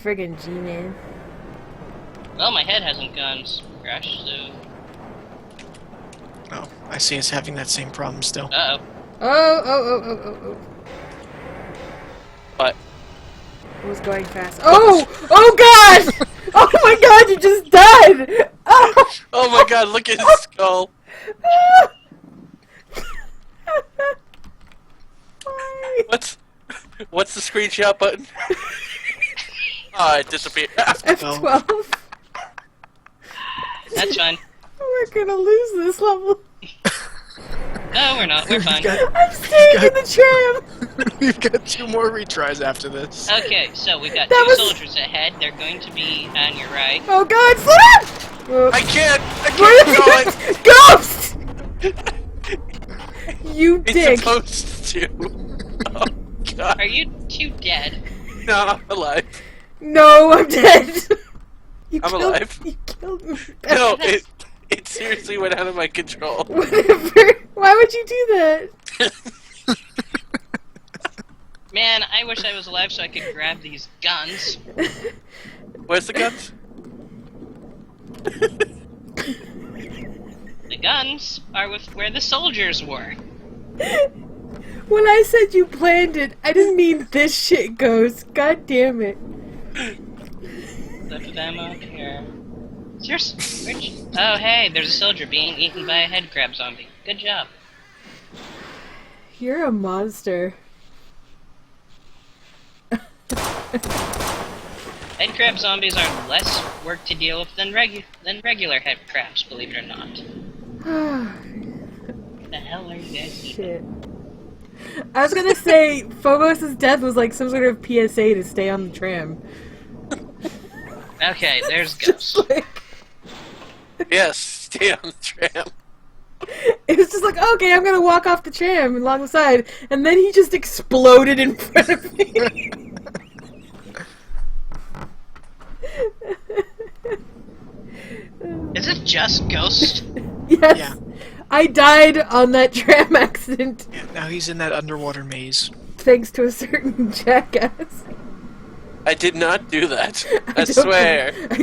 friggin' G-Man. Well, my head hasn't gone crashed, so... Oh, I see us having that same problem still. Uh-oh. Oh. What? It was going fast. Oh! Oh god! Oh my god, you just died! Oh, Oh my god, look at his skull! Why? What's the screenshot button? Oh, it disappeared. F12. That's fine. We're gonna lose this level. No, we're not. We're fine. I'm staying in the tram! We've got 2 more retries after this. Okay, so we've got That 2 was- soldiers ahead. They're going to be on your right. Oh god, slow down! I can't Where keep going! Ghost! You It's dick. supposed to. Oh god. Are you 2 dead? No, I'm alive. No, I'm dead. You I'm killed- alive. You killed me. No, it seriously went out of my control. Whatever. Why would you do that? Man, I wish I was alive so I could grab these guns. Where's the guns? The guns are with where the soldiers were. When I said you planned it, I didn't mean this shit goes. God damn it. Left of ammo here. Oh, hey, there's a soldier being eaten by a head crab zombie. Good job. You're a monster. Head crab zombies are less work to deal with than regular head crabs, believe it or not. What the hell are you guys eating? Shit. I was gonna say, Phobos' death was like some sort of PSA to stay on the tram. Okay, there's Just Ghost. like, Yes, stay on the tram. it was just like, okay, I'm gonna walk off the tram along the side, and then he just exploded in front of me. Is it just Ghost? Yes. Yeah. I died on that tram accident Yeah, now he's in that underwater maze. thanks to a certain jackass. I did not do that. I don't swear. I